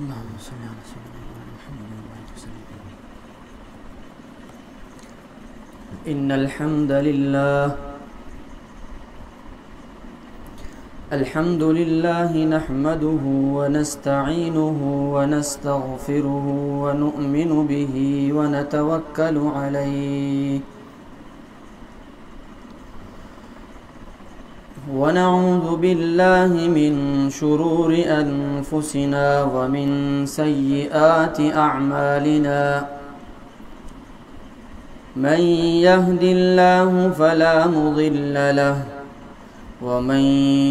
اللهم صل على سيدنا محمد وعلى وسلم. إن الحمد لله نحمده ونستعينه ونستغفره ونؤمن به ونتوكل عليه ونعوذ بالله من شرور أنفسنا ومن سيئات أعمالنا من يهد الله فلا مضل له ومن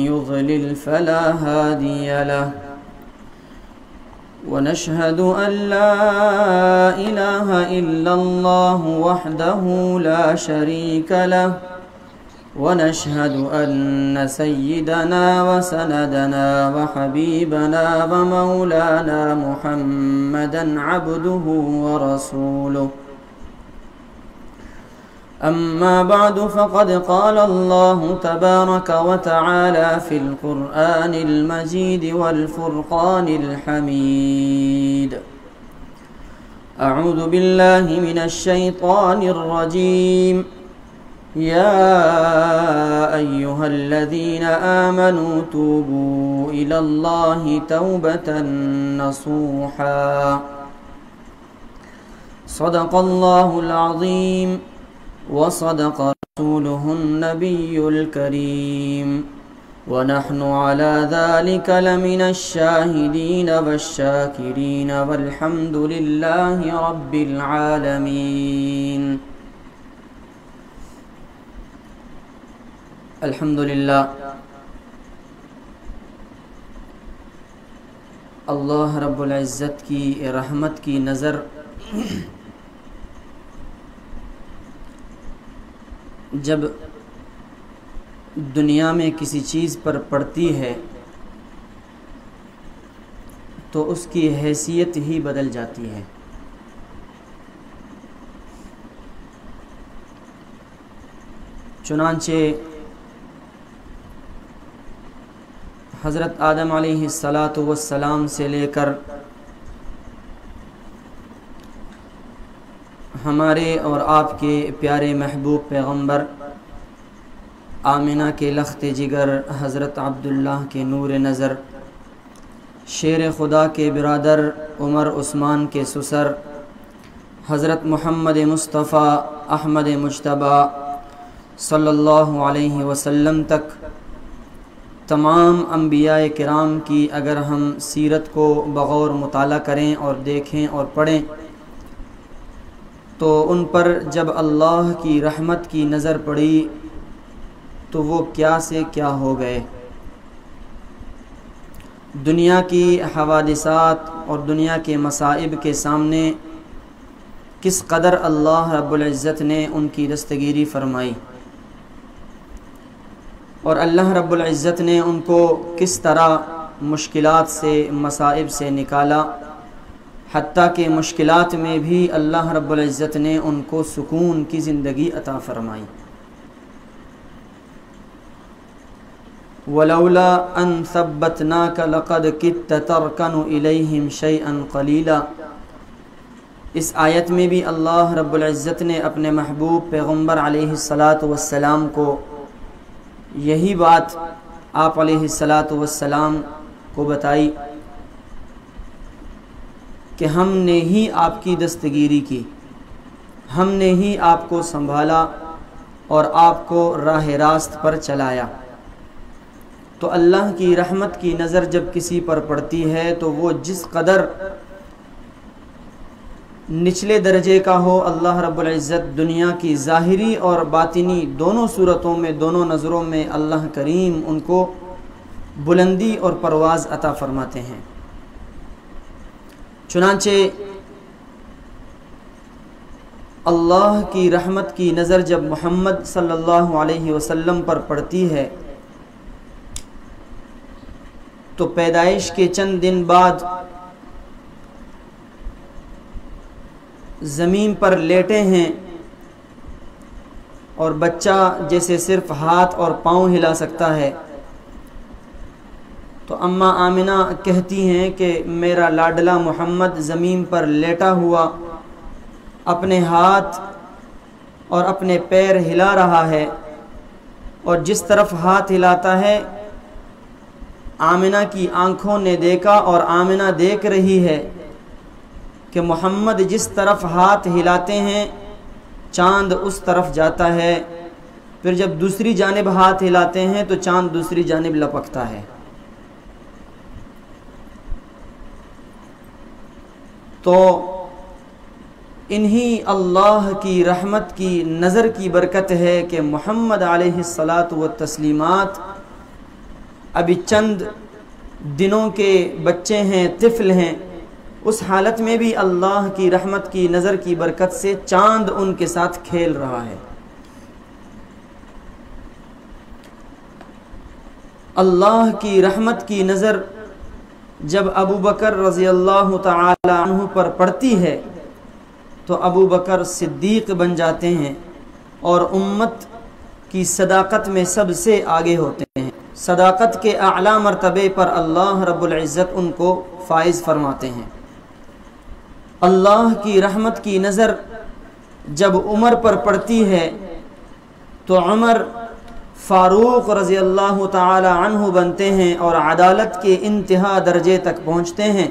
يضلل فلا هادي له ونشهد أن لا إله إلا الله وحده لا شريك له ونشهد أن سيدنا وسندنا وحبيبنا ومولانا محمدا عبده ورسوله. أما بعد فقد قال الله تبارك وتعالى في القرآن المجيد والفرقان الحميد. أعوذ بالله من الشيطان الرجيم. يا أيها الذين آمنوا توبوا إلى الله توبة نصوحا. صدق الله العظيم وصدق رسوله النبي الكريم ونحن على ذلك لمن الشاهدين والشاكرين والحمد لله رب العالمين. الحمدللہ اللہ رب العزت کی رحمت کی نظر جب دنیا میں کسی چیز پر پڑتی ہے تو اس کی حیثیت ہی بدل جاتی ہے. چنانچہ حضرت آدم علیہ السلام سے لے کر ہمارے اور آپ کے پیارے محبوب پیغمبر آمنہ کے لخت جگر حضرت عبداللہ کے نور نظر، شیر خدا کے برادر عمر عثمان کے سسر حضرت محمد مصطفیٰ احمد مجتبیٰ صلی اللہ علیہ وسلم تک تمام انبیاء کرام کی اگر ہم سیرت کو بغور مطالعہ کریں اور دیکھیں اور پڑھیں تو ان پر جب اللہ کی رحمت کی نظر پڑی تو وہ کیا سے کیا ہو گئے. دنیا کی حوادثات اور دنیا کے مصائب کے سامنے کس قدر اللہ رب العزت نے ان کی دستگیری فرمائی اور اللہ رب العزت نے ان کو کس طرح مشکلات سے مصائب سے نکالا، حتیٰ کہ مشکلات میں بھی اللہ رب العزت نے ان کو سکون کی زندگی عطا فرمائی. وَلَوْلَا أَن ثَبَّتْنَاكَ لَقَدْ كِدتَّ تَرْكَنُ إِلَيْهِمْ شَيْئًا قَلِيلًا. اس آیت میں بھی اللہ رب العزت نے اپنے محبوب پیغمبر علیہ السلام کو یہی بات آپ علیہ السلام کو بتائی کہ ہم نے ہی آپ کی دستگیری کی، ہم نے ہی آپ کو سنبھالا اور آپ کو راہ راست پر چلایا. تو اللہ کی رحمت کی نظر جب کسی پر پڑتی ہے تو وہ جس قدر نچلے درجے کا ہو، اللہ رب العزت دنیا کی ظاہری اور باطنی دونوں صورتوں میں، دونوں نظروں میں اللہ کریم ان کو بلندی اور پرواز عطا فرماتے ہیں. چنانچہ اللہ کی رحمت کی نظر جب محمد صلی اللہ علیہ وسلم پر پڑتی ہے تو پیدائش کے چند دن بعد زمین پر لیٹے ہیں اور بچہ جیسے صرف ہاتھ اور پاؤں ہلا سکتا ہے اماں آمنہ کہتی ہیں کہ میرا لاڈلا محمد زمین پر لیٹا ہوا اپنے ہاتھ اور اپنے پیر ہلا رہا ہے، اور جس طرف ہاتھ ہلاتا ہے آمنہ کی آنکھوں نے دیکھا، اور آمنہ دیکھ رہی ہے کہ محمد جس طرف ہاتھ ہلاتے ہیں چاند اس طرف جاتا ہے، پھر جب دوسری جانب ہاتھ ہلاتے ہیں تو چاند دوسری جانب لپکتا ہے۔ تو انہی اللہ کی رحمت کی نظر کی برکت ہے کہ محمد علیہ الصلاۃ والتسلیمات ابھی چند دنوں کے بچے ہیں، طفل ہیں، اس حالت میں بھی اللہ کی رحمت کی نظر کی برکت سے چاند ان کے ساتھ کھیل رہا ہے۔ اللہ کی رحمت کی نظر جب ابو بکر رضی اللہ تعالی عنہ پر پڑتی ہے تو ابو بکر صدیق بن جاتے ہیں اور امت کی صداقت میں سب سے آگے ہوتے ہیں۔ صداقت کے اعلیٰ مرتبے پر اللہ رب العزت ان کو فائز فرماتے ہیں۔ اللہ کی رحمت کی نظر جب عمر پر پڑتی ہے تو عمر فاروق رضی اللہ تعالی عنہ بنتے ہیں اور عدالت کے انتہا درجے تک پہنچتے ہیں،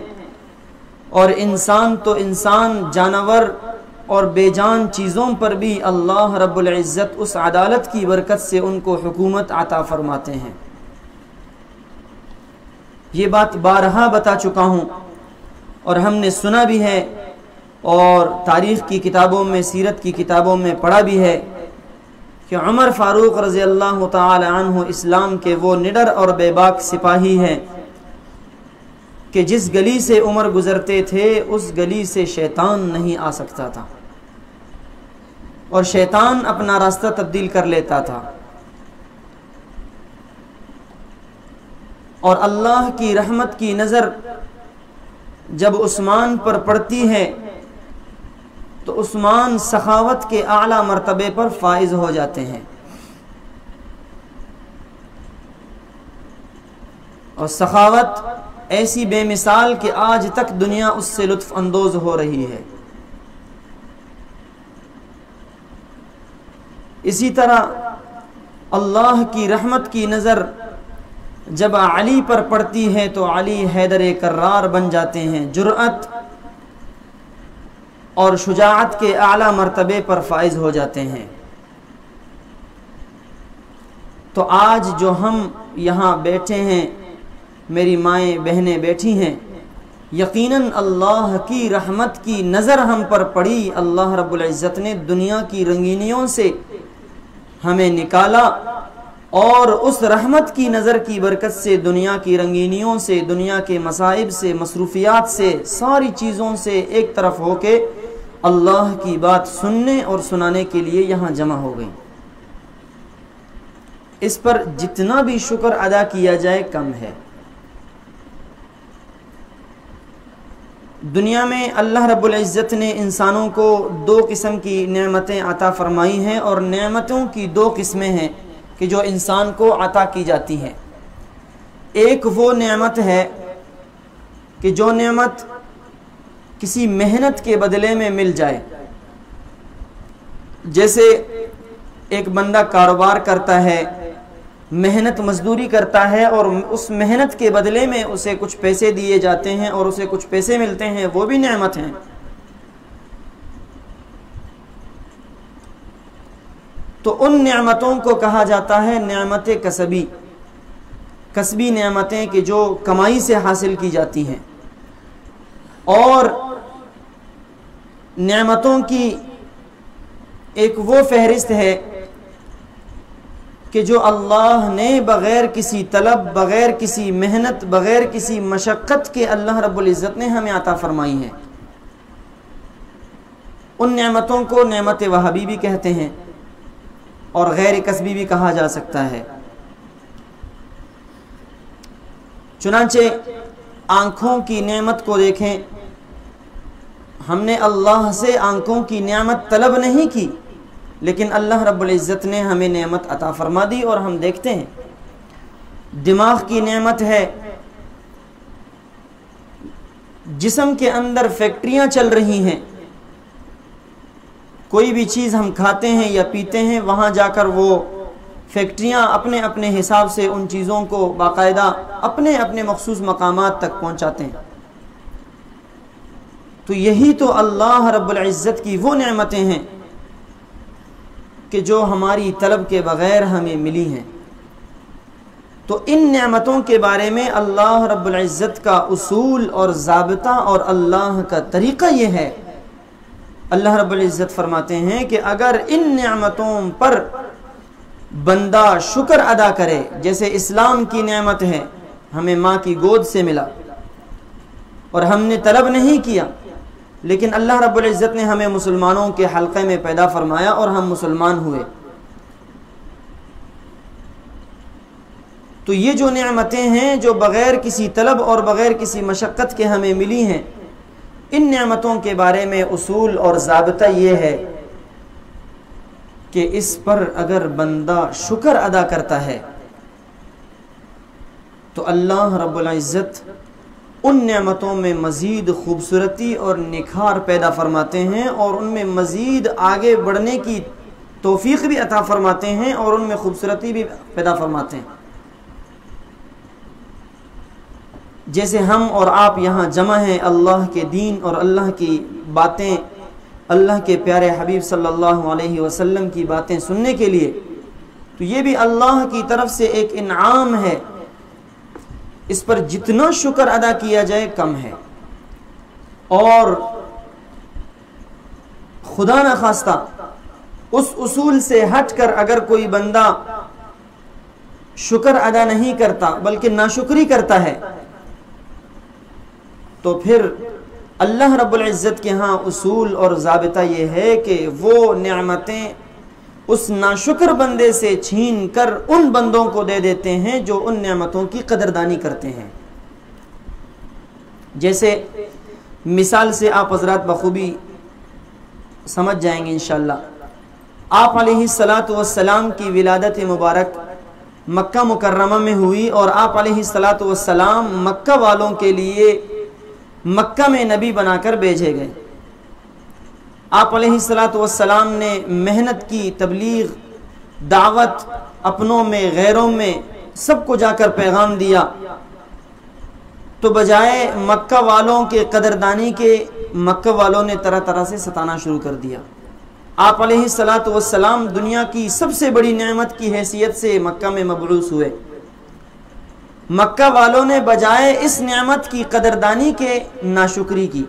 اور انسان تو انسان، جانور اور بے جان چیزوں پر بھی اللہ رب العزت اس عدالت کی برکت سے ان کو حکومت عطا فرماتے ہیں۔ یہ بات بارہا بتا چکا ہوں اور ہم نے سنا بھی ہے اور تاریخ کی کتابوں میں، سیرت کی کتابوں میں پڑھا بھی ہے کہ عمر فاروق رضی اللہ تعالی عنہ اسلام کے وہ نڈر اور بے باک سپاہی ہیں کہ جس گلی سے عمر گزرتے تھے اس گلی سے شیطان نہیں آ سکتا تھا، اور شیطان اپنا راستہ تبدیل کر لیتا تھا۔ اور اللہ کی رحمت کی نظر جب عثمان پر پڑتی ہے تو عثمان سخاوت کے اعلیٰ مرتبے پر فائز ہو جاتے ہیں، اور سخاوت ایسی بے مثال کہ آج تک دنیا اس سے لطف اندوز ہو رہی ہے۔ اسی طرح اللہ کی رحمت کی نظر جب علی پر پڑتی ہے تو علی حیدر کرار بن جاتے ہیں، جرأت اور شجاعت کے اعلیٰ مرتبے پر فائز ہو جاتے ہیں۔ تو آج جو ہم یہاں بیٹھے ہیں، میری مائیں بہنیں بیٹھی ہیں، یقیناً اللہ کی رحمت کی نظر ہم پر پڑی۔ اللہ رب العزت نے دنیا کی رنگینیوں سے ہمیں نکالا، اور اس رحمت کی نظر کی برکت سے دنیا کی رنگینیوں سے، دنیا کے مصائب سے، مصروفیات سے، ساری چیزوں سے ایک طرف ہو کے اللہ کی بات سننے اور سنانے کے لیے یہاں جمع ہو گئی۔ اس پر جتنا بھی شکر ادا کیا جائے کم ہے۔ دنیا میں اللہ رب العزت نے انسانوں کو دو قسم کی نعمتیں عطا فرمائی ہیں، اور نعمتوں کی دو قسمیں ہیں کہ جو انسان کو عطا کی جاتی ہیں۔ ایک وہ نعمت ہے کہ جو نعمت کسی محنت کے بدلے میں مل جائے، جیسے ایک بندہ کاروبار کرتا ہے، محنت مزدوری کرتا ہے، اور اس محنت کے بدلے میں اسے کچھ پیسے دیے جاتے ہیں اور اسے کچھ پیسے ملتے ہیں، وہ بھی نعمت ہیں۔ تو ان نعمتوں کو کہا جاتا ہے نعمت کسبی، کسبی نعمتیں کہ جو کمائی سے حاصل کی جاتی ہیں۔ اور نعمتوں کی ایک وہ فہرست ہے کہ جو اللہ نے بغیر کسی طلب، بغیر کسی محنت، بغیر کسی مشقت کے اللہ رب العزت نے ہمیں عطا فرمائی ہیں۔ ان نعمتوں کو نعمت وہابی بھی کہتے ہیں اور غیر کسبی بھی کہا جا سکتا ہے۔ چنانچہ آنکھوں کی نعمت کو دیکھیں، ہم نے اللہ سے آنکھوں کی نعمت طلب نہیں کی، لیکن اللہ رب العزت نے ہمیں نعمت عطا فرما دی اور ہم دیکھتے ہیں۔ دماغ کی نعمت ہے، جسم کے اندر فیکٹریاں چل رہی ہیں، کوئی بھی چیز ہم کھاتے ہیں یا پیتے ہیں، وہاں جا کر وہ فیکٹریاں اپنے اپنے حساب سے ان چیزوں کو باقاعدہ اپنے اپنے مخصوص مقامات تک پہنچاتے ہیں۔ تو یہی تو اللہ رب العزت کی وہ نعمتیں ہیں کہ جو ہماری طلب کے بغیر ہمیں ملی ہیں۔ تو ان نعمتوں کے بارے میں اللہ رب العزت کا اصول اور ضابطہ اور اللہ کا طریقہ یہ ہے، اللہ رب العزت فرماتے ہیں کہ اگر ان نعمتوں پر بندہ شکر ادا کرے، جیسے اسلام کی نعمت ہے، ہمیں ماں کی گود سے ملا اور ہم نے طلب نہیں کیا، لیکن اللہ رب العزت نے ہمیں مسلمانوں کے حلقے میں پیدا فرمایا اور ہم مسلمان ہوئے۔ تو یہ جو نعمتیں ہیں جو بغیر کسی طلب اور بغیر کسی مشقت کے ہمیں ملی ہیں، ان نعمتوں کے بارے میں اصول اور ضابطہ یہ ہے کہ اس پر اگر بندہ شکر ادا کرتا ہے تو اللہ رب العزت ان نعمتوں میں مزید خوبصورتی اور نکھار پیدا فرماتے ہیں اور ان میں مزید آگے بڑھنے کی توفیق بھی عطا فرماتے ہیں اور ان میں خوبصورتی بھی پیدا فرماتے ہیں۔ جیسے ہم اور آپ یہاں جمع ہیں اللہ کے دین اور اللہ کی باتیں، اللہ کے پیارے حبیب صلی اللہ علیہ وسلم کی باتیں سننے کے لیے، تو یہ بھی اللہ کی طرف سے ایک انعام ہے، اس پر جتنا شکر ادا کیا جائے کم ہے۔ اور خدا نخواستہ اس اصول سے ہٹ کر اگر کوئی بندہ شکر ادا نہیں کرتا بلکہ ناشکری کرتا ہے تو پھر اللہ رب العزت کے ہاں اصول اور ضابطہ یہ ہے کہ وہ نعمتیں اس ناشکر بندے سے چھین کر ان بندوں کو دے دیتے ہیں جو ان نعمتوں کی قدردانی کرتے ہیں۔ جیسے مثال سے آپ حضرات بخوبی سمجھ جائیں گے انشاءاللہ، آپ علیہ السلام کی ولادت مبارک مکہ مکرمہ میں ہوئی اور آپ علیہ السلام مکہ والوں کے لیے مکہ میں نبی بنا کر بھیجے گئے۔ آپ علیہ السلام نے محنت کی، تبلیغ، دعوت، اپنوں میں غیروں میں سب کو جا کر پیغام دیا، تو بجائے مکہ والوں کے قدردانی کے مکہ والوں نے طرح طرح سے ستانا شروع کر دیا۔ آپ علیہ السلام دنیا کی سب سے بڑی نعمت کی حیثیت سے مکہ میں مبعوث ہوئے، مکہ والوں نے بجائے اس نعمت کی قدردانی کے ناشکری کی،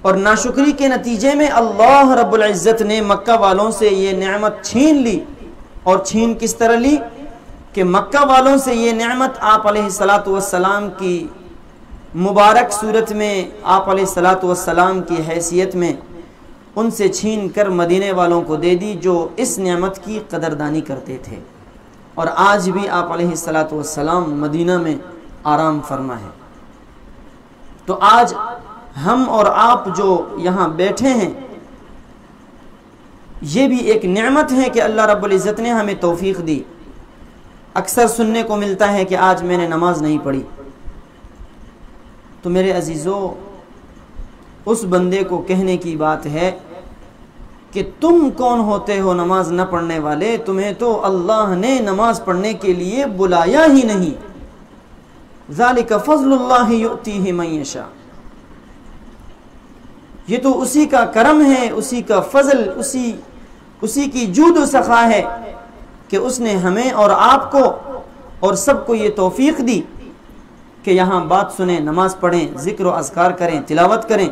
اور ناشکری کے نتیجے میں اللہ رب العزت نے مکہ والوں سے یہ نعمت چھین لی۔ اور چھین کس طرح لی کہ مکہ والوں سے یہ نعمت آپ علیہ السلام کی مبارک صورت میں، آپ علیہ السلام کی حیثیت میں ان سے چھین کر مدینے والوں کو دے دی جو اس نعمت کی قدردانی کرتے تھے۔ اور آج بھی آپ علیہ السلام مدینہ میں آرام فرما ہے۔ تو آج ہم اور آپ جو یہاں بیٹھے ہیں، یہ بھی ایک نعمت ہے کہ اللہ رب العزت نے ہمیں توفیق دی۔ اکثر سننے کو ملتا ہے کہ آج میں نے نماز نہیں پڑھی، تو میرے عزیزو اس بندے کو کہنے کی بات ہے کہ تم کون ہوتے ہو نماز نہ پڑھنے والے، تمہیں تو اللہ نے نماز پڑھنے کے لیے بلایا ہی نہیں۔ ذالک فضل اللہ یؤتیہ من یشاء، یہ تو اسی کا کرم ہے، اسی کا فضل، اسی کی جود و سخا ہے کہ اس نے ہمیں اور آپ کو اور سب کو یہ توفیق دی کہ یہاں بات سنیں، نماز پڑھیں، ذکر و اذکار کریں، تلاوت کریں۔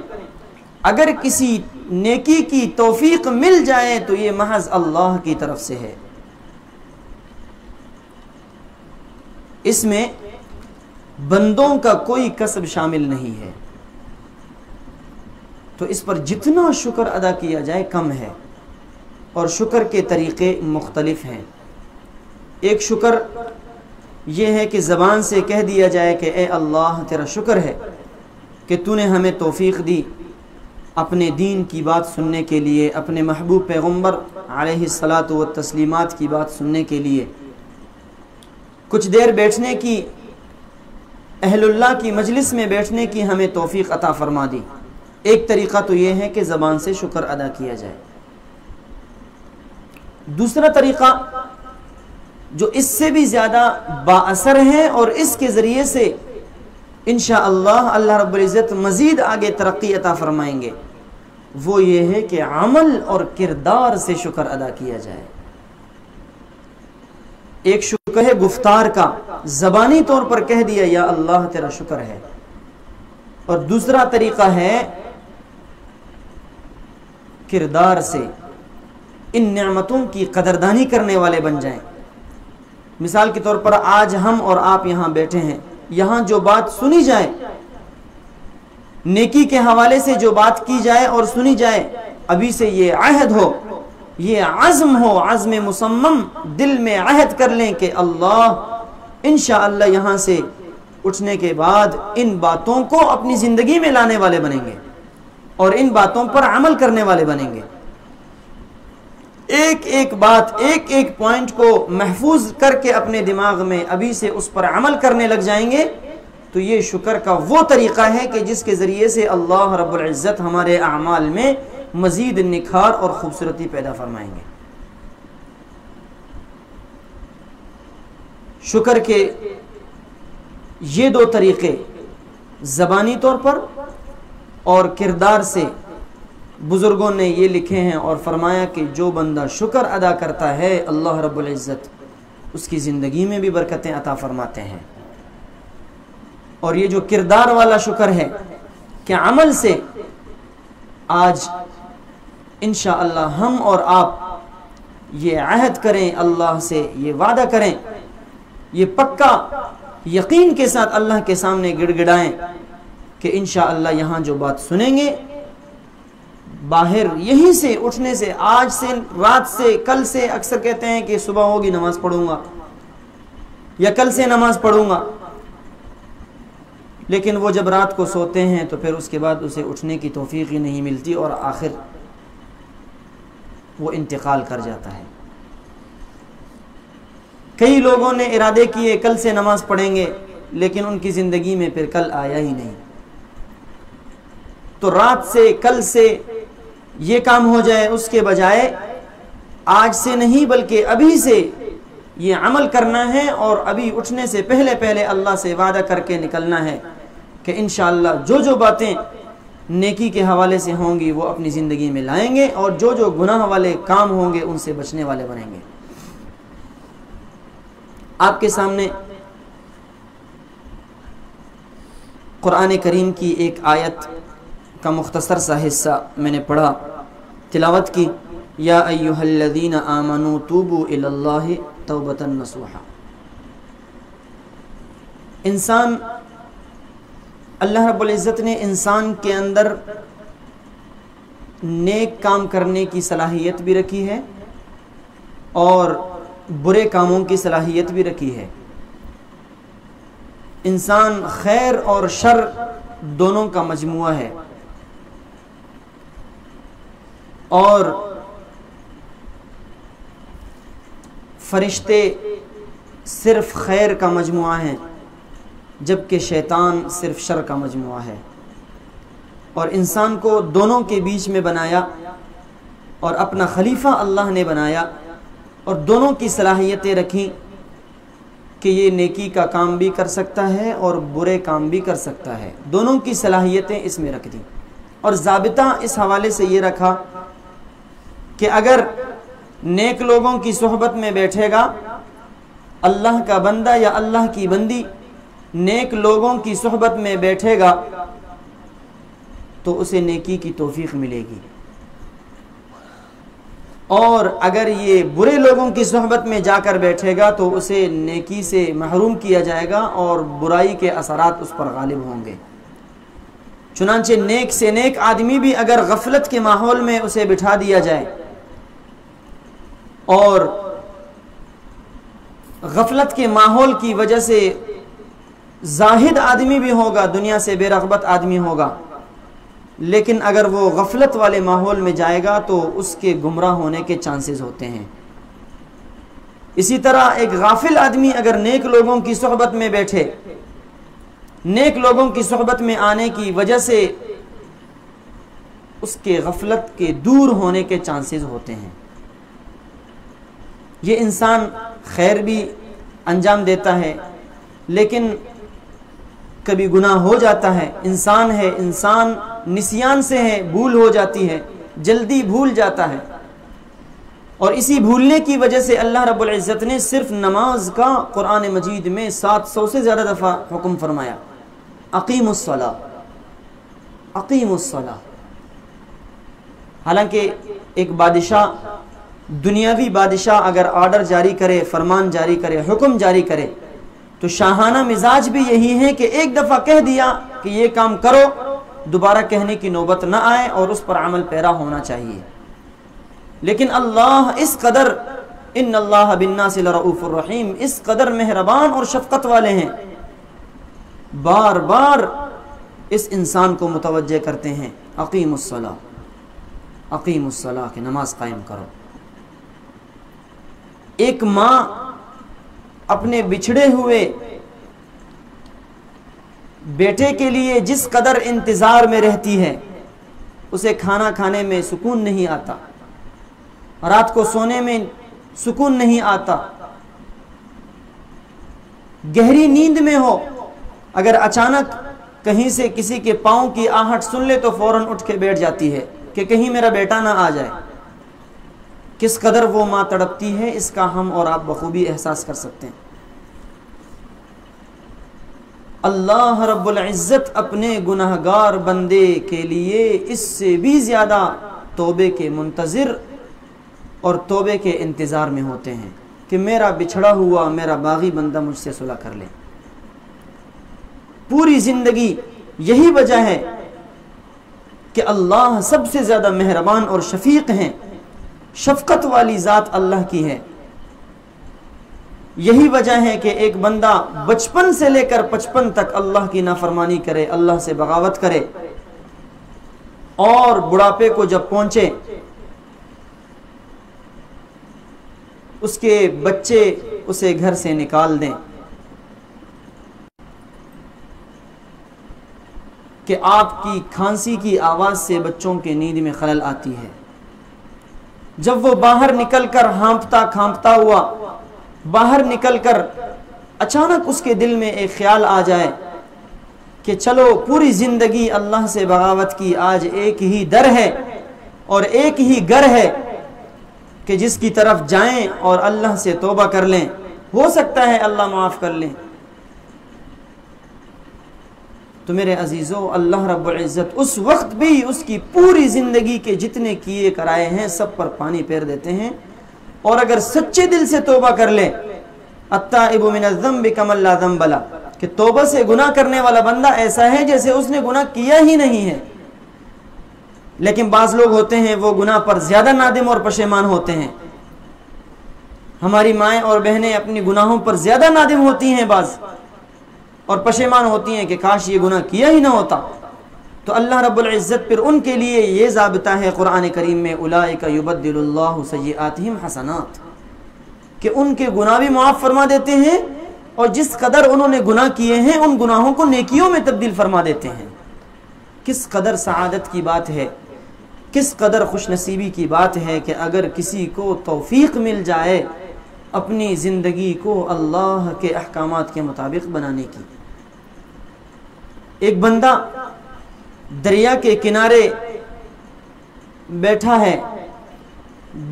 اگر کسی نیکی کی توفیق مل جائے تو یہ محض اللہ کی طرف سے ہے، اس میں بندوں کا کوئی کسب شامل نہیں ہے۔ تو اس پر جتنا شکر ادا کیا جائے کم ہے، اور شکر کے طریقے مختلف ہیں۔ ایک شکر یہ ہے کہ زبان سے کہہ دیا جائے کہ اے اللہ تیرا شکر ہے کہ تو نے ہمیں توفیق دی اپنے دین کی بات سننے کے لیے، اپنے محبوب پیغمبر علیہ الصلاۃ والتسلیمات کی بات سننے کے لیے، کچھ دیر بیٹھنے کی اہل اللہ کی مجلس میں بیٹھنے کی ہمیں توفیق عطا فرما دی۔ ایک طریقہ تو یہ ہے کہ زبان سے شکر ادا کیا جائے۔ دوسرا طریقہ جو اس سے بھی زیادہ با اثر ہے اور اس کے ذریعے سے انشاءاللہ اللہ رب العزت مزید آگے ترقی عطا فرمائیں گے، وہ یہ ہے کہ عمل اور کردار سے شکر ادا کیا جائے۔ ایک شکر ہے گفتار کا، زبانی طور پر کہہ دیا یا اللہ تیرا شکر ہے، اور دوسرا طریقہ ہے کردار سے ان نعمتوں کی قدردانی کرنے والے بن جائیں۔ مثال کے طور پر آج ہم اور آپ یہاں بیٹھے ہیں، یہاں جو بات سنی جائے، نیکی کے حوالے سے جو بات کی جائے اور سنی جائے، ابھی سے یہ عہد ہو، یہ عزم ہو، عزم مصمم، دل میں عہد کر لیں کہ اللہ انشاءاللہ یہاں سے اٹھنے کے بعد ان باتوں کو اپنی زندگی میں لانے والے بنیں گے اور ان باتوں پر عمل کرنے والے بنیں گے۔ ایک ایک بات، ایک ایک پوائنٹ کو محفوظ کر کے اپنے دماغ میں ابھی سے اس پر عمل کرنے لگ جائیں گے، تو یہ شکر کا وہ طریقہ ہے کہ جس کے ذریعے سے اللہ رب العزت ہمارے اعمال میں مزید نکھار اور خوبصورتی پیدا فرمائیں گے۔ شکر کے یہ دو طریقے، زبانی طور پر اور کردار سے، بزرگوں نے یہ لکھے ہیں اور فرمایا کہ جو بندہ شکر ادا کرتا ہے اللہ رب العزت اس کی زندگی میں بھی برکتیں عطا فرماتے ہیں۔ اور یہ جو کردار والا شکر ہے کہ عمل سے، آج انشاءاللہ ہم اور آپ یہ عہد کریں، اللہ سے یہ وعدہ کریں، یہ پکا یقین کے ساتھ اللہ کے سامنے گڑ گڑائیں کہ انشاءاللہ یہاں جو بات سنیں گے، باہر یہیں سے اٹھنے سے، آج سے، رات سے، کل سے، اکثر کہتے ہیں کہ صبح ہوگی نماز پڑھوں گا یا کل سے نماز پڑھوں گا، لیکن وہ جب رات کو سوتے ہیں تو پھر اس کے بعد اسے اٹھنے کی توفیق ہی نہیں ملتی اور آخر وہ انتقال کر جاتا ہے۔ کئی لوگوں نے ارادے کیے کل سے نماز پڑھیں گے، لیکن ان کی زندگی میں پھر کل آیا ہی نہیں۔ تو رات سے، کل سے یہ کام ہو جائے، اس کے بجائے آج سے نہیں بلکہ ابھی سے یہ عمل کرنا ہے، اور ابھی اٹھنے سے پہلے پہلے اللہ سے وعدہ کر کے نکلنا ہے کہ انشاءاللہ جو جو باتیں نیکی کے حوالے سے ہوں گی وہ اپنی زندگی میں لائیں گے، اور جو جو گناہ والے کام ہوں گے ان سے بچنے والے بنیں گے۔ آپ کے سامنے قرآن کریم کی ایک آیت کا مختصر سا حصہ میں نے پڑھا، تلاوت کی، یا ایھا الذین آمنوا توبوا الی اللہ توبۃ نصوحا۔ انسان، اللہ رب العزت نے انسان کے اندر نیک کام کرنے کی صلاحیت بھی رکھی ہے اور برے کاموں کی صلاحیت بھی رکھی ہے۔ انسان خیر اور شر دونوں کا مجموعہ ہے، اور فرشتے صرف خیر کا مجموعہ ہیں جبکہ شیطان صرف شر کا مجموعہ ہے، اور انسان کو دونوں کے بیچ میں بنایا اور اپنا خلیفہ اللہ نے بنایا، اور دونوں کی صلاحیتیں رکھیں کہ یہ نیکی کا کام بھی کر سکتا ہے اور برے کام بھی کر سکتا ہے، دونوں کی صلاحیتیں اس میں رکھ دیں۔ اور ضابطہ اس حوالے سے یہ رکھا کہ اگر نیک لوگوں کی صحبت میں بیٹھے گا، اللہ کا بندہ یا اللہ کی بندی نیک لوگوں کی صحبت میں بیٹھے گا تو اسے نیکی کی توفیق ملے گی، اور اگر یہ برے لوگوں کی صحبت میں جا کر بیٹھے گا تو اسے نیکی سے محروم کیا جائے گا اور برائی کے اثرات اس پر غالب ہوں گے۔ چنانچہ نیک سے نیک آدمی بھی اگر غفلت کے ماحول میں اسے بٹھا دیا جائے، اور غفلت کے ماحول کی وجہ سے زاہد آدمی بھی ہوگا، دنیا سے بے رغبت آدمی ہوگا، لیکن اگر وہ غفلت والے ماحول میں جائے گا تو اس کے گمراہ ہونے کے چانسز ہوتے ہیں۔ اسی طرح ایک غافل آدمی اگر نیک لوگوں کی صحبت میں بیٹھے نیک لوگوں کی صحبت میں آنے کی وجہ سے اس کے غفلت کے دور ہونے کے چانسز ہوتے ہیں. یہ انسان خیر بھی انجام دیتا ہے لیکن کبھی گناہ ہو جاتا ہے. انسان ہے، انسان نسیان سے ہے، بھول ہو جاتی ہے، جلدی بھول جاتا ہے. اور اسی بھولنے کی وجہ سے اللہ رب العزت نے صرف نماز کا قرآن مجید میں 700 سے زیادہ دفعہ حکم فرمایا. اقیم الصلاۃ، اقیم الصلاۃ. حالانکہ ایک بادشاہ، دنیاوی بادشاہ اگر آرڈر جاری کرے، فرمان جاری کرے، حکم جاری کرے تو شاہانہ مزاج بھی یہی ہے کہ ایک دفعہ کہہ دیا کہ یہ کام کرو، دوبارہ کہنے کی نوبت نہ آئے اور اس پر عمل پیرا ہونا چاہیے. لیکن اللہ اس قدر، ان اللہ بالناس لرؤوف الرحیم، اس قدر مہربان اور شفقت والے ہیں، بار بار اس انسان کو متوجہ کرتے ہیں اقیم الصلاۃ، اقیم الصلاۃ، کہ نماز قائم کرو. ایک ماں اپنے بچھڑے ہوئے بیٹے کے لیے جس قدر انتظار میں رہتی ہے، اسے کھانا کھانے میں سکون نہیں آتا، رات کو سونے میں سکون نہیں آتا. گہری نیند میں ہو، اگر اچانک کہیں سے کسی کے پاؤں کی آہٹ سن لے تو فوراً اٹھ کے بیٹھ جاتی ہے کہ کہیں میرا بیٹا نہ آ جائے. کس قدر وہ ماں تڑپتی ہے، اس کا ہم اور آپ بخوبی احساس کر سکتے ہیں. اللہ رب العزت اپنے گناہگار بندے کے لیے اس سے بھی زیادہ توبے کے منتظر اور توبے کے انتظار میں ہوتے ہیں کہ میرا بچھڑا ہوا میرا باغی بندہ مجھ سے صلح کر لے. پوری زندگی یہی وجہ ہے کہ اللہ سب سے زیادہ مہربان اور شفیق ہیں، شفقت والی ذات اللہ کی ہے. یہی وجہ ہے کہ ایک بندہ بچپن سے لے کر 55 تک اللہ کی نافرمانی کرے، اللہ سے بغاوت کرے، اور بڑھاپے کو جب پہنچے اس کے بچے اسے گھر سے نکال دیں کہ آپ کی کھانسی کی آواز سے بچوں کے نیند میں خلل آتی ہے. جب وہ باہر نکل کر ہانپتا کھانپتا ہوا باہر نکل کر اچانک اس کے دل میں ایک خیال آ جائے کہ چلو پوری زندگی اللہ سے بغاوت کی، آج ایک ہی در ہے اور ایک ہی گر ہے کہ جس کی طرف جائیں اور اللہ سے توبہ کر لیں، ہو سکتا ہے اللہ معاف کر لیں. تو میرے عزیزو، اللہ رب العزت اس وقت بھی اس کی پوری زندگی کے جتنے کیے کرائے ہیں سب پر پانی پھیر دیتے ہیں. اور اگر سچے دل سے توبہ کر لے، التائب من الذنب کمن لا ذنب لہ، کہ توبہ سے گناہ کرنے والا بندہ ایسا ہے جیسے اس نے گناہ کیا ہی نہیں ہے. لیکن بعض لوگ ہوتے ہیں وہ گناہ پر زیادہ نادم اور پشیمان ہوتے ہیں. ہماری مائیں اور بہنیں اپنی گناہوں پر زیادہ نادم ہوتی ہیں بعض، اور پشیمان ہوتی ہیں کہ کاش یہ گناہ کیا ہی نہ ہوتا. تو اللہ رب العزت پھر ان کے لیے یہ ضابطہ ہے قرآن کریم میں، اولئک یبدل اللہ سیئاتہم حسنات، کہ ان کے گناہ بھی معاف فرما دیتے ہیں اور جس قدر انہوں نے گناہ کیے ہیں ان گناہوں کو نیکیوں میں تبدیل فرما دیتے ہیں. کس قدر سعادت کی بات ہے، کس قدر خوش نصیبی کی بات ہے کہ اگر کسی کو توفیق مل جائے اپنی زندگی کو اللہ کے احکامات کے مطابق بنانے کی. ایک بندہ دریا کے کنارے بیٹھا ہے،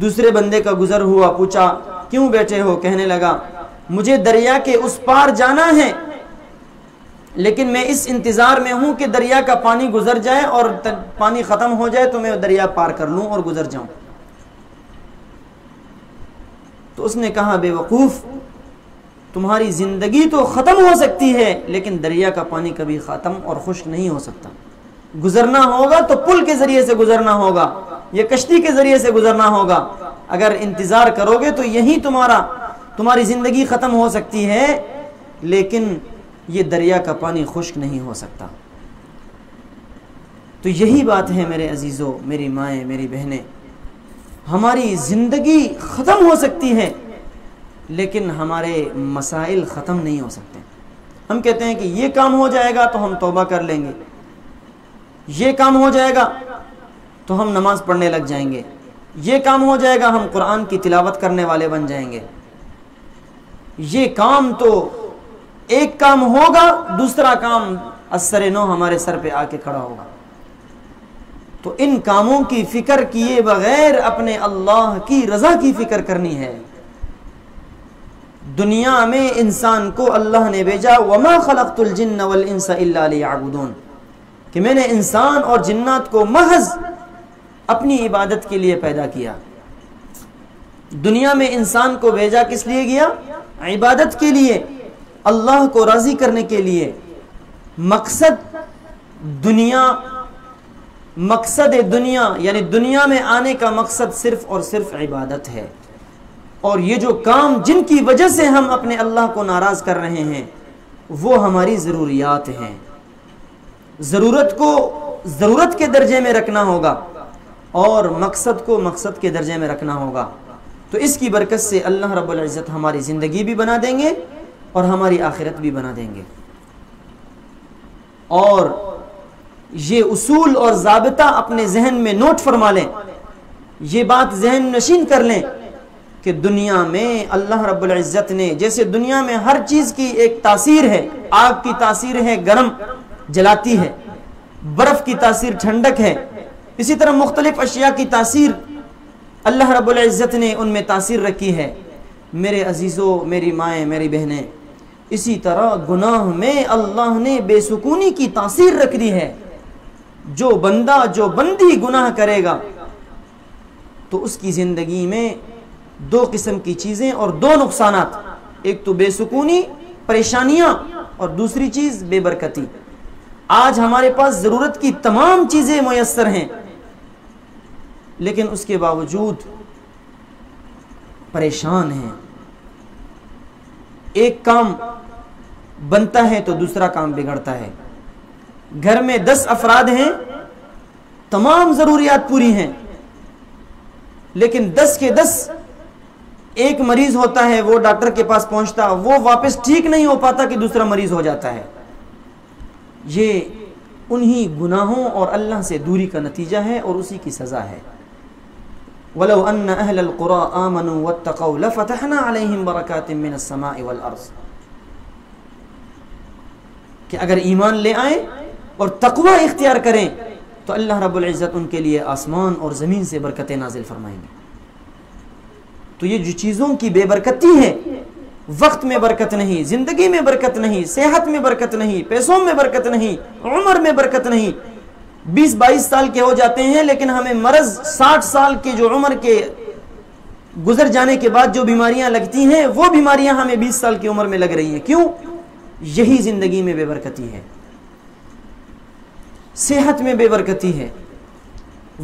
دوسرے بندے کا گزر ہوا، پوچھا کیوں بیٹھے ہو؟ کہنے لگا مجھے دریا کے اس پار جانا ہے لیکن میں اس انتظار میں ہوں کہ دریا کا پانی گزر جائے اور پانی ختم ہو جائے تو میں دریا پار کر لوں اور گزر جاؤں. تو اس نے کہا بے وقوف، تمہاری زندگی تو ختم ہو سکتی ہے لیکن دریا کا پانی کبھی ختم اور خشک نہیں ہو سکتا. گزرنا ہوگا تو پل کے ذریعے سے گزرنا ہوگا، یہ کشتی کے ذریعے سے گزرنا ہوگا. اگر انتظار کرو گے تو یہی تمہاری زندگی ختم ہو سکتی ہے لیکن یہ دریا کا پانی خشک نہیں ہو سکتا. تو یہی بات ہے میرے عزیزو، میری مائیں، میری بہنیں، ہماری زندگی ختم ہو سکتی ہے لیکن ہمارے مسائل ختم نہیں ہو سکتے. ہم کہتے ہیں کہ یہ کام ہو جائے گا تو ہم توبہ کر لیں گے، یہ کام ہو جائے گا تو ہم نماز پڑھنے لگ جائیں گے، یہ کام ہو جائے گا ہم قرآن کی تلاوت کرنے والے بن جائیں گے۔ یہ کام تو ایک کام ہوگا، دوسرا کام اثر نو ہمارے سر پہ آ کے کھڑا ہوگا۔ تو ان کاموں کی فکر کیے بغیر اپنے اللہ کی رضا کی فکر کرنی ہے۔ دنیا میں انسان کو اللہ نے بھیجا وما خلقت الجن والانس الا لیعبدون، کہ میں نے انسان اور جنات کو محض اپنی عبادت کے لیے پیدا کیا۔ دنیا میں انسان کو بھیجا کس لیے گیا؟ عبادت کے لیے، اللہ کو راضی کرنے کے لیے۔ مقصد دنیا یعنی دنیا میں آنے کا مقصد صرف اور صرف عبادت ہے۔ اور یہ جو کام جن کی وجہ سے ہم اپنے اللہ کو ناراض کر رہے ہیں وہ ہماری ضروریات ہیں۔ ضرورت کو ضرورت کے درجے میں رکھنا ہوگا اور مقصد کو مقصد کے درجے میں رکھنا ہوگا۔ تو اس کی برکت سے اللہ رب العزت ہماری زندگی بھی بنا دیں گے اور ہماری آخرت بھی بنا دیں گے۔ اور یہ اصول اور ضابطہ اپنے ذہن میں نوٹ فرما لیں، یہ بات ذہن نشین کر لیں کہ دنیا میں اللہ رب العزت نے، جیسے دنیا میں ہر چیز کی ایک تاثیر ہے، آگ کی تاثیر ہے گرم جلاتی ہے، برف کی تاثیر ٹھنڈک ہے، اسی طرح مختلف اشیاء کی تاثیر اللہ رب العزت نے ان میں تاثیر رکھی ہے۔ میرے عزیزوں، میری مائیں، میری بہنیں، اسی طرح گناہ میں اللہ نے بے سکونی کی تاثیر رکھ دی ہے۔ جو بندہ جو بندی گناہ کرے گا تو اس کی زندگی میں دو قسم کی چیزیں اور دو نقصانات، ایک تو بے سکونی، پریشانیاں، اور دوسری چیز بے برکتی۔ آج ہمارے پاس ضرورت کی تمام چیزیں میسر ہیں لیکن اس کے باوجود پریشان ہیں۔ ایک کام بنتا ہے تو دوسرا کام بگڑتا ہے۔ گھر میں 10 افراد ہیں، تمام ضروریات پوری ہیں، لیکن 10 کے 10 ایک مریض ہوتا ہے، وہ ڈاکٹر کے پاس پہنچتا، وہ واپس ٹھیک نہیں ہو پاتا کہ دوسرا مریض ہو جاتا ہے۔ یہ انہی گناہوں اور اللہ سے دوری کا نتیجہ ہے اور اسی کی سزا ہے۔ وَلَوْ أَنَّ أَهْلَ الْقُرَىٰ آمَنُوا وَاتَّقَوْا لَفَتَحْنَا عَلَيْهِمْ بَرَكَاتٍ مِّنَ السَّمَاءِ وَالْأَرْضِ، کہ اگر ایمان لے آئیں اور تقوی اختیار کریں تو اللہ رب العزت ان کے لیے آسمان اور زمین سے برکتیں نازل فرمائیں گے۔ تو یہ جو چیزوں کی بے برکتی ہے، وقت میں برکت نہیں، زندگی میں برکت نہیں، صحت میں برکت نہیں، پیسوں میں برکت نہیں، عمر میں برکت نہیں۔ 20-22 سال کے ہو جاتے ہیں لیکن ہمیں مرض 60 سال کے جو عمر کے گزر جانے کے بعد جو بیماریاں لگتی ہیں وہ بیماریاں ہمیں 20 سال کی عمر میں لگ رہی ہیں۔ کیوں؟ یہی زندگی میں بے برکتی ہے، صحت میں بے برکتی ہے،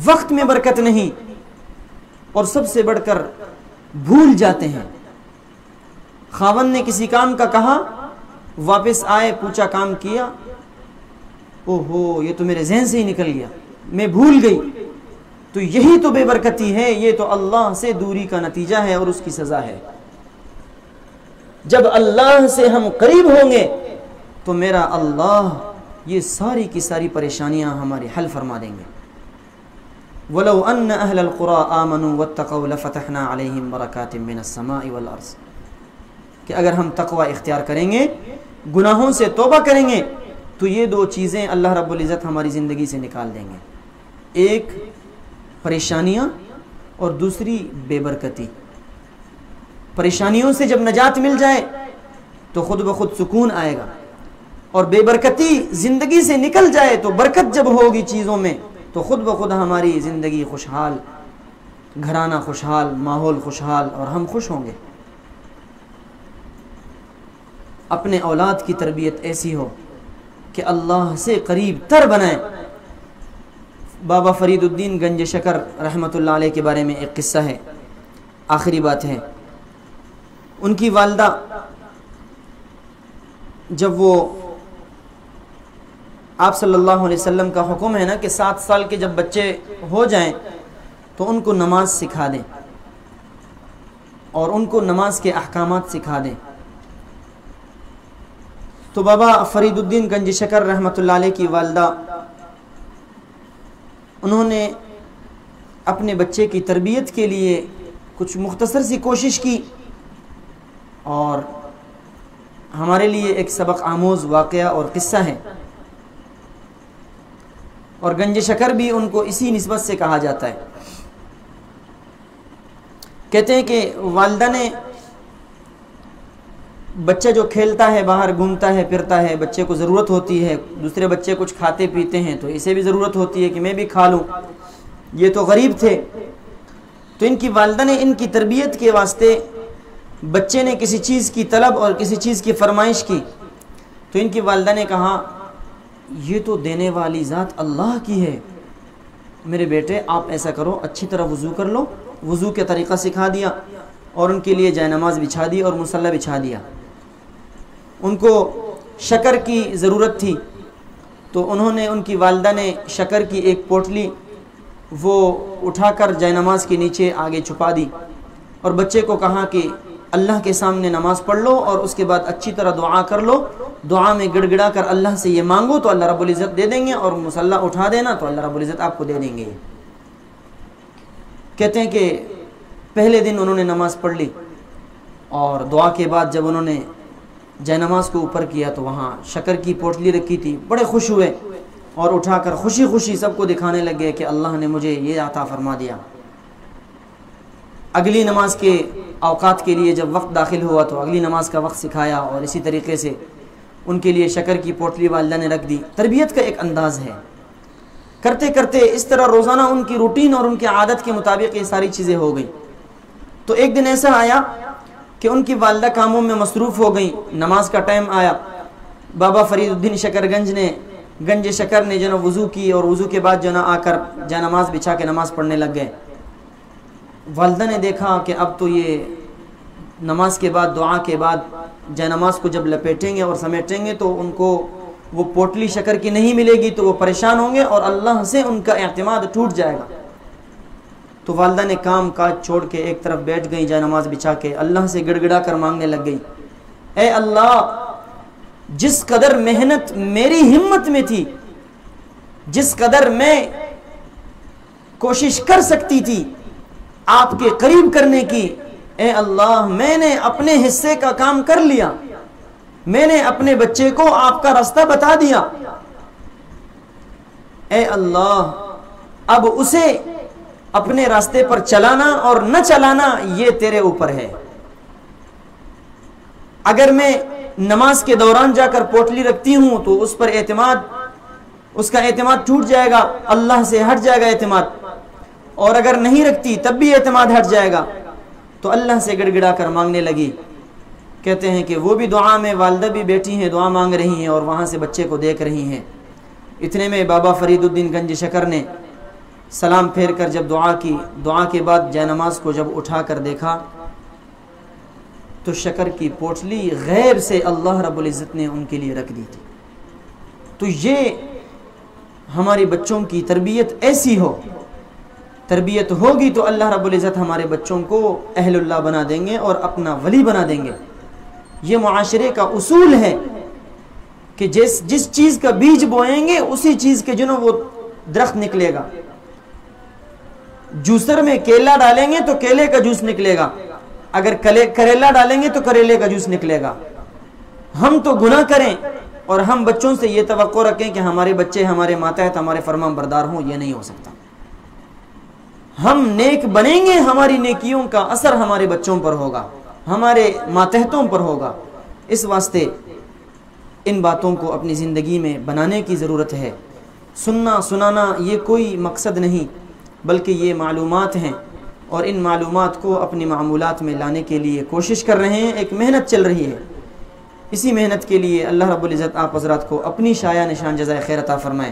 وقت میں برکت نہیں، اور سب سے بڑھ کر بھول جاتے ہیں۔ خاوند نے کسی کام کا کہا، واپس آئے، پوچھا کام کیا، اوہو یہ تو میرے ذہن سے ہی نکل گیا، میں بھول گئی۔ تو یہی تو بے برکتی ہے، یہ تو اللہ سے دوری کا نتیجہ ہے اور اس کی سزا ہے۔ جب اللہ سے ہم قریب ہوں گے تو میرا اللہ یہ ساری کی ساری پریشانیاں ہماری حل فرما دیں گے۔ وَلَوْ أَنَّ أَهْلَ الْقُرَىٰ آمَنُوا وَاتَّقَوْا لَفَتَحْنَا عَلَيْهِمْ بَرَكَاتٍ مِّنَ السَّمَاءِ وَالْأَرْضِ، کہ اگر ہم تقوی اختیار کریں گے، گناہوں سے توبہ کریں گے تو یہ دو چیزیں اللہ رب العزت ہماری زندگی سے نکال دیں گے، ایک پریشانیاں اور دوسری بے برکتی۔ پریشانیوں سے جب نجات مل جائے تو خود بخود سکون آئے گا، اور بے برکتی زندگی سے نکل جائے تو برکت جب ہوگی چیزوں میں تو خود بخود ہماری زندگی خوشحال، گھرانہ خوشحال، ماحول خوشحال، اور ہم خوش ہوں گے۔ اپنے اولاد کی تربیت ایسی ہو کہ اللہ سے قریب تر بنائیں۔ بابا فرید الدین گنج شکر رحمۃ اللہ علیہ کے بارے میں ایک قصہ ہے، آخری بات ہے۔ ان کی والدہ جب وہ آپ صلی اللہ علیہ وسلم کا حکم ہے نا کہ 7 سال کے جب بچے ہو جائیں تو ان کو نماز سکھا دیں اور ان کو نماز کے احکامات سکھا دیں، تو بابا فرید الدین گنج شکر رحمۃ اللہ علیہ کی والدہ، انہوں نے اپنے بچے کی تربیت کے لیے کچھ مختصر سی کوشش کی، اور ہمارے لیے ایک سبق آموز واقعہ اور قصہ ہے، اور گنج شکر بھی ان کو اسی نسبت سے کہا جاتا ہے۔ کہتے ہیں کہ والدہ نے بچہ جو کھیلتا ہے، باہر گھومتا ہے پھرتا ہے، بچے کو ضرورت ہوتی ہے، دوسرے بچے کچھ کھاتے پیتے ہیں تو اسے بھی ضرورت ہوتی ہے کہ میں بھی کھا لوں، یہ تو غریب تھے، تو ان کی والدہ نے ان کی تربیت کے واسطے بچے نے کسی چیز کی طلب اور کسی چیز کی فرمائش کی تو ان کی والدہ نے کہا یہ تو دینے والی ذات اللہ کی ہے، میرے بیٹے آپ ایسا کرو، اچھی طرح وضو کر لو، وضو کے طریقہ سکھا دیا، اور ان کے لیے جائے نماز بچھا دی اور مصلی بچھا دیا۔ ان کو شکر کی ضرورت تھی تو انہوں نے، ان کی والدہ نے شکر کی ایک پوٹلی وہ اٹھا کر جائے نماز کے نیچے آگے چھپا دی، اور بچے کو کہا کہ اللہ کے سامنے نماز پڑھ لو اور اس کے بعد اچھی طرح دعا کر لو، دعا میں گڑ گڑا کر اللہ سے یہ مانگو تو اللہ رب العزت دے دیں گے، اور مصلی اٹھا دینا تو اللہ رب العزت آپ کو دے دیں گے۔ کہتے ہیں کہ پہلے دن انہوں نے نماز پڑھ لی، اور دعا کے بعد جب انہوں نے جائے نماز کو اوپر کیا تو وہاں شکر کی پوٹلی رکھی تھی، بڑے خوش ہوئے اور اٹھا کر خوشی خوشی سب کو دکھانے لگے کہ اللہ نے مجھے یہ عطا فرما دیا۔ اگلی نماز کے اوقات کے لیے جب وقت داخل ہوا تو اگلی نماز کا وقت سکھایا، اور اسی طریقے سے ان کے لیے شکر کی پوٹلی والدہ نے رکھ دی۔ تربیت کا ایک انداز ہے، کرتے کرتے اس طرح روزانہ ان کی روٹین اور ان کی عادت کے مطابق یہ ساری چیزیں ہو گئیں۔ تو ایک دن ایسا آیا کہ ان کی والدہ کاموں میں مصروف ہو گئیں، نماز کا ٹائم آیا، بابا فرید الدین گنج شکر نے جو نا وضو کی، اور وضو کے بعد جو نا آ کر جائے نماز بچھا کے نماز پڑھنے لگ گئے۔ والدہ نے دیکھا کہ اب تو یہ نماز کے بعد، دعا کے بعد جائے نماز کو جب لپیٹیں گے اور سمیٹیں گے تو ان کو وہ پوٹلی شکر کی نہیں ملے گی، تو وہ پریشان ہوں گے اور اللہ سے ان کا اعتماد ٹوٹ جائے گا۔ تو والدہ نے کام کاج چھوڑ کے ایک طرف بیٹھ گئی، جائے نماز بچھا کے اللہ سے گڑ گڑا کر مانگنے لگ گئی، اے اللہ، جس قدر محنت میری ہمت میں تھی، جس قدر میں کوشش کر سکتی تھی آپ کے قریب کرنے کی، اے اللہ میں نے اپنے حصے کا کام کر لیا، میں نے اپنے بچے کو آپ کا راستہ بتا دیا، اے اللہ اب اسے اپنے راستے پر چلانا اور نہ چلانا یہ تیرے اوپر ہے۔ اگر میں نماز کے دوران جا کر پوٹلی رکھتی ہوں تو اس پر اس کا اعتماد ٹوٹ جائے گا، اللہ سے ہٹ جائے گا اعتماد، اور اگر نہیں رکھتی تب بھی اعتماد ہٹ جائے گا۔ تو اللہ سے گڑ گڑا کر مانگنے لگی۔ کہتے ہیں کہ وہ بھی دعا میں، والدہ بھی بیٹھی ہیں دعا مانگ رہی ہیں اور وہاں سے بچے کو دیکھ رہی ہیں۔ اتنے میں بابا فرید الدین گنج شکر نے سلام پھیر کر جب دعا کی، دعا کے بعد جائے نماز کو جب اٹھا کر دیکھا تو شکر کی پوٹلی غیب سے اللہ رب العزت نے ان کے لیے رکھ دی تھی۔ تو یہ ہمارے بچوں کی تربیت ایسی ہو، تربیت ہوگی تو اللہ رب العزت ہمارے بچوں کو اہل اللہ بنا دیں گے اور اپنا ولی بنا دیں گے۔ یہ معاشرے کا اصول ہے کہ جس چیز کا بیج بوئیں گے اسی چیز کے وہ درخت نکلے گا۔ جوسر میں کیلا ڈالیں گے تو کیلے کا جوس نکلے گا، اگر کریلا ڈالیں گے تو کریلے کا جوس نکلے گا۔ ہم تو گناہ کریں اور ہم بچوں سے یہ توقع رکھیں کہ ہمارے بچے ہمارے ماتحت ہمارے فرمان بردار ہوں، یہ نہیں ہو سکتا۔ ہم نیک بنیں گے، ہماری نیکیوں کا اثر ہمارے بچوں پر ہوگا، ہمارے ماتحتوں پر ہوگا۔ اس واسطے ان باتوں کو اپنی زندگی میں بنانے کی ضرورت ہے۔ سننا سنانا یہ کوئی مقصد نہیں، بلکہ یہ معلومات ہیں، اور ان معلومات کو اپنی معمولات میں لانے کے لیے کوشش کر رہے ہیں، ایک محنت چل رہی ہے۔ اسی محنت کے لیے اللہ رب العزت آپ حضرات کو اپنی شایع نشان جزائے خیر عطا فرمائے۔